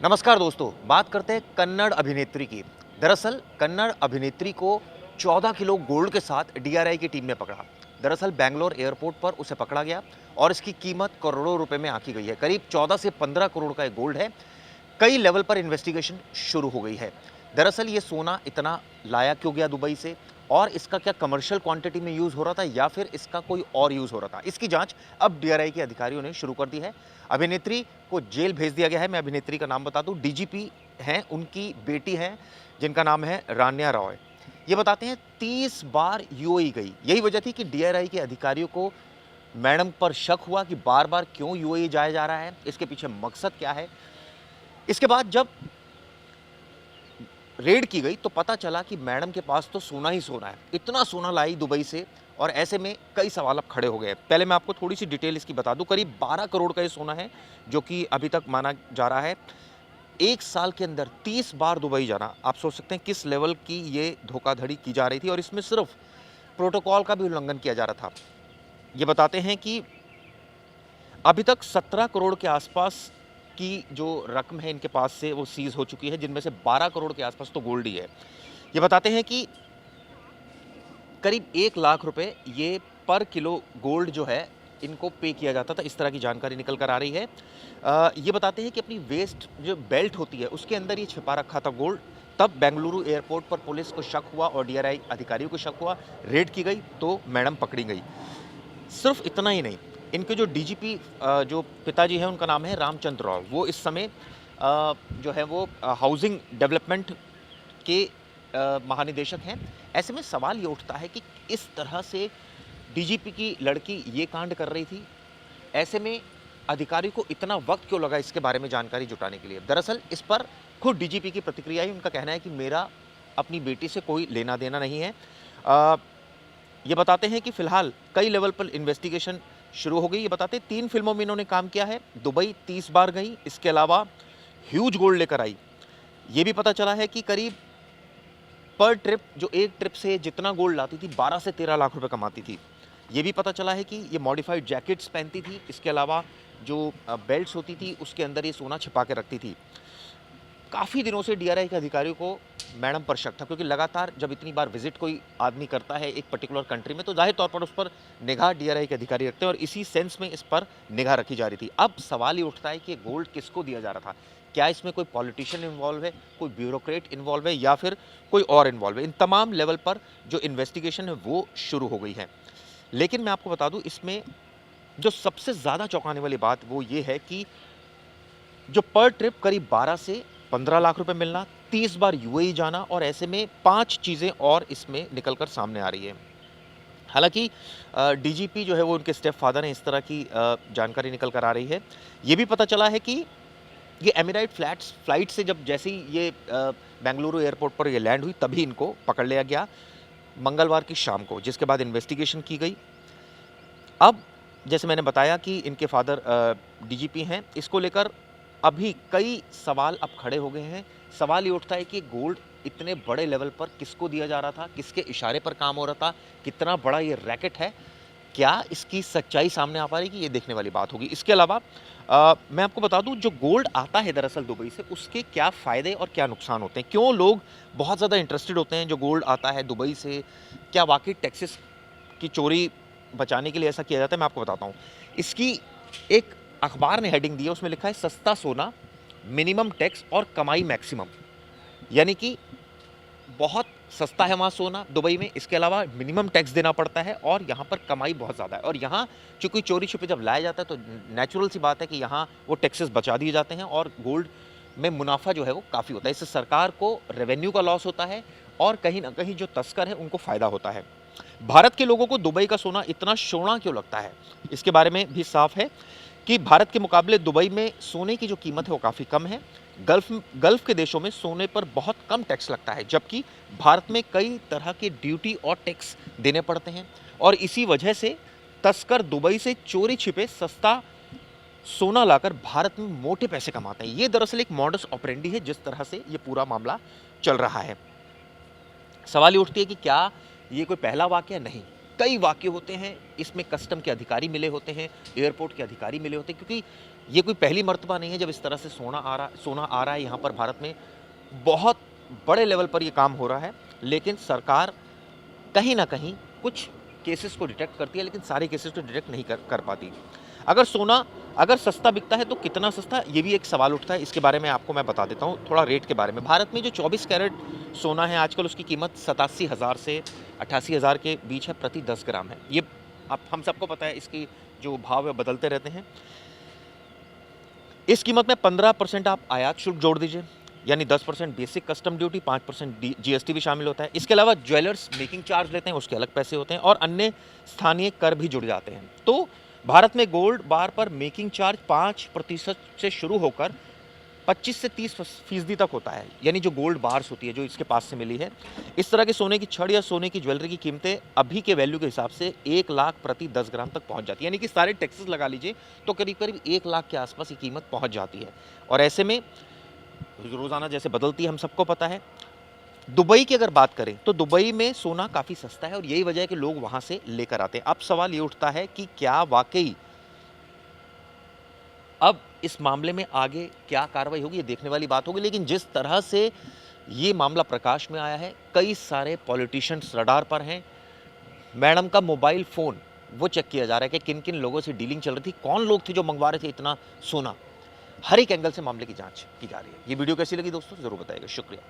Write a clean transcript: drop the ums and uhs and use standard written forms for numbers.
नमस्कार दोस्तों, बात करते हैं कन्नड़ अभिनेत्री की। दरअसल कन्नड़ अभिनेत्री को 14 किलो गोल्ड के साथ डीआरआई की टीम ने पकड़ा। दरअसल बैंगलोर एयरपोर्ट पर उसे पकड़ा गया और इसकी कीमत करोड़ों रुपए में आंकी गई है। करीब 14 से 15 करोड़ का ये गोल्ड है। कई लेवल पर इन्वेस्टिगेशन शुरू हो गई है। दरअसल ये सोना इतना लाया क्यों गया दुबई से और इसका क्या कमर्शियल क्वांटिटी में यूज़ हो रहा था या फिर इसका कोई और यूज़ हो रहा था, इसकी जांच अब डीआरआई के अधिकारियों ने शुरू कर दी है। अभिनेत्री को जेल भेज दिया गया है। मैं अभिनेत्री का नाम बता दूं, डीजीपी हैं, उनकी बेटी हैं जिनका नाम है रान्या रॉय। ये बताते हैं 30 बार यूएई गई। यही वजह थी कि डीआरआई के अधिकारियों को मैडम पर शक हुआ कि बार-बार क्यों यूएई जाया जा रहा है, इसके पीछे मकसद क्या है। इसके बाद जब रेड की गई तो पता चला कि मैडम के पास तो सोना ही सोना है। इतना सोना लाई दुबई से और ऐसे में कई सवाल अब खड़े हो गए। पहले मैं आपको थोड़ी सी डिटेल इसकी बता दूं। करीब 12 करोड़ का ये सोना है जो कि अभी तक माना जा रहा है। एक साल के अंदर 30 बार दुबई जाना, आप सोच सकते हैं किस लेवल की ये धोखाधड़ी की जा रही थी और इसमें सिर्फ प्रोटोकॉल का भी उल्लंघन किया जा रहा था। ये बताते हैं कि अभी तक 17 करोड़ के आसपास की जो रकम है इनके पास से वो सीज हो चुकी है, जिनमें से 12 करोड़ के आसपास तो गोल्ड ही है। ये बताते हैं कि करीब 1 लाख रुपए ये पर किलो गोल्ड जो है इनको पे किया जाता था, इस तरह की जानकारी निकल कर आ रही है। ये बताते हैं कि अपनी वेस्ट जो बेल्ट होती है उसके अंदर ये छिपा रखा था गोल्ड। तब बेंगलुरु एयरपोर्ट पर पुलिस को शक हुआ और डीआरआई अधिकारियों को शक हुआ, रेड की गई तो मैडम पकड़ी गई। सिर्फ इतना ही नहीं, इनके जो डीजीपी जो पिताजी हैं उनका नाम है रामचंद्र राव। वो इस समय जो है वो हाउसिंग डेवलपमेंट के महानिदेशक हैं। ऐसे में सवाल ये उठता है कि इस तरह से डीजीपी की लड़की ये कांड कर रही थी, ऐसे में अधिकारी को इतना वक्त क्यों लगा इसके बारे में जानकारी जुटाने के लिए। दरअसल इस पर खुद डीजीपी की प्रतिक्रिया ही, उनका कहना है कि मेरा अपनी बेटी से कोई लेना देना नहीं है। ये बताते हैं कि फिलहाल कई लेवल पर इन्वेस्टिगेशन शुरू हो गई। ये बताते हैं 3 फिल्मों में इन्होंने काम किया है, दुबई 30 बार गई, इसके अलावा ह्यूज गोल्ड लेकर आई। ये भी पता चला है कि करीब पर ट्रिप, जो एक ट्रिप से जितना गोल्ड लाती थी 12 से 13 लाख रुपए कमाती थी। ये भी पता चला है कि ये मॉडिफाइड जैकेट्स पहनती थी, इसके अलावा जो बेल्ट्स होती थी उसके अंदर ये सोना छिपा के रखती थी। काफ़ी दिनों से डीआरआई के अधिकारियों को मैडम पर शक था, क्योंकि लगातार जब इतनी बार विजिट कोई आदमी करता है एक पर्टिकुलर कंट्री में तो जाहिर तौर पर उस पर निगाह डीआरआई के अधिकारी रखते हैं और इसी सेंस में इस पर निगाह रखी जा रही थी। अब सवाल ये उठता है कि गोल्ड किसको दिया जा रहा था। क्या इसमें कोई पॉलिटिशियन इन्वॉल्व है, कोई ब्यूरोक्रेट इन्वॉल्व है या फिर कोई और इन्वॉल्व है। इन तमाम लेवल पर जो इन्वेस्टिगेशन है वो शुरू हो गई है। लेकिन मैं आपको बता दूं, इसमें जो सबसे ज़्यादा चौंकाने वाली बात वो ये है कि जो पर ट्रिप करीब 12 से 15 लाख रुपए मिलना, 30 बार यूएई जाना और ऐसे में 5 चीज़ें और इसमें निकल कर सामने आ रही है। हालाँकि डीजीपी जो है वो उनके स्टेप फादर हैं, इस तरह की जानकारी निकल कर आ रही है। ये भी पता चला है कि ये एमिरेट फ्लाइट से जब जैसे ही ये बेंगलुरु एयरपोर्ट पर ये लैंड हुई तभी इनको पकड़ लिया गया मंगलवार की शाम को, जिसके बाद इन्वेस्टिगेशन की गई। अब जैसे मैंने बताया कि इनके फादर डीजीपी हैं, इसको लेकर अभी कई सवाल अब खड़े हो गए हैं। सवाल ये उठता है कि गोल्ड इतने बड़े लेवल पर किसको दिया जा रहा था, किसके इशारे पर काम हो रहा था, कितना बड़ा ये रैकेट है, क्या इसकी सच्चाई सामने आ पा रही है, ये देखने वाली बात होगी। इसके अलावा मैं आपको बता दूं, जो गोल्ड आता है दरअसल दुबई से, उसके क्या फ़ायदे और क्या नुकसान होते हैं, क्यों लोग बहुत ज़्यादा इंटरेस्टेड होते हैं जो गोल्ड आता है दुबई से। क्या वाकई टैक्सेस की चोरी बचाने के लिए ऐसा किया जाता है, मैं आपको बताता हूँ। इसकी एक अखबार ने हेडिंग दी है, उसमें लिखा है सस्ता सोना, मिनिमम टैक्स और कमाई मैक्सिमम। यानी कि बहुत सस्ता है वहाँ सोना दुबई में, इसके अलावा मिनिमम टैक्स देना पड़ता है और यहाँ पर कमाई बहुत ज़्यादा है। और यहाँ चूँकि चोरी छुपे जब लाया जाता है तो नेचुरल सी बात है कि यहाँ वो टैक्सेस बचा दिए जाते हैं और गोल्ड में मुनाफा जो है वो काफ़ी होता है। इससे सरकार को रेवेन्यू का लॉस होता है और कहीं ना कहीं जो तस्कर है उनको फ़ायदा होता है। भारत के लोगों को दुबई का सोना इतना सोना क्यों लगता है, इसके बारे में भी साफ है कि भारत के मुकाबले दुबई में सोने की जो कीमत है वो काफ़ी कम है। गल्फ के देशों में सोने पर बहुत कम टैक्स लगता है, जबकि भारत में कई तरह के ड्यूटी और टैक्स देने पड़ते हैं और इसी वजह से तस्कर दुबई से चोरी छिपे सस्ता सोना लाकर भारत में मोटे पैसे कमाते हैं। ये दरअसल एक मॉडस ऑपरेंडी है जिस तरह से ये पूरा मामला चल रहा है। सवाल ये उठती है कि क्या ये कोई पहला वाकया? नहीं, कई वाकये होते हैं। इसमें कस्टम के अधिकारी मिले होते हैं, एयरपोर्ट के अधिकारी मिले होते हैं, क्योंकि ये कोई पहली मर्तबा नहीं है जब इस तरह से सोना आ रहा है यहाँ पर भारत में। बहुत बड़े लेवल पर ये काम हो रहा है, लेकिन सरकार कहीं न कहीं कुछ केसेस को डिटेक्ट करती है, लेकिन सारे केसेस को डिटेक्ट नहीं कर पाती। अगर सोना अगर सस्ता बिकता है तो कितना सस्ता, ये भी एक सवाल उठता है। इसके बारे में आपको मैं बता देता हूँ थोड़ा रेट के बारे में। भारत में जो 24 कैरेट सोना है आजकल, उसकी कीमत 87,000 से 88,000 के बीच है प्रति 10 ग्राम है। ये आप हम सबको पता है, इसकी जो भाव है बदलते रहते हैं। इस कीमत में 15% आप आयात शुल्क जोड़ दीजिए, यानी 10% बेसिक कस्टम ड्यूटी, 5% जीएसटी भी शामिल होता है। इसके अलावा ज्वेलर्स मेकिंग चार्ज लेते हैं, उसके अलग पैसे होते हैं, और अन्य स्थानीय कर भी जुड़ जाते हैं। तो भारत में गोल्ड बार पर मेकिंग चार्ज 5% से शुरू होकर 25 से 30% तक होता है, यानी जो गोल्ड बार्स होती है जो इसके पास से मिली है। इस तरह के सोने की छड़ या सोने की ज्वेलरी की कीमतें अभी के वैल्यू के हिसाब से 1 लाख प्रति 10 ग्राम तक पहुंच जाती है, यानी कि सारे टैक्सेस लगा लीजिए तो करीब करीब 1 लाख के आसपास ये कीमत पहुंच जाती है। और ऐसे में रोज़ाना जैसे बदलती है हम सबको पता है। दुबई की अगर बात करें तो दुबई में सोना काफ़ी सस्ता है, और यही वजह है कि लोग वहाँ से लेकर आते हैं। अब सवाल ये उठता है कि क्या वाकई अब इस मामले में आगे क्या कार्रवाई होगी, ये देखने वाली बात होगी। लेकिन जिस तरह से ये मामला प्रकाश में आया है, कई सारे पॉलिटिशियंस रडार पर हैं। मैडम का मोबाइल फ़ोन वो चेक किया जा रहा है कि किन किन लोगों से डीलिंग चल रही थी, कौन लोग थे जो मंगवा रहे थे इतना सोना। हर एक एंगल से मामले की जांच की जा रही है। ये वीडियो कैसी लगी दोस्तों, ज़रूर बताइएगा। शुक्रिया।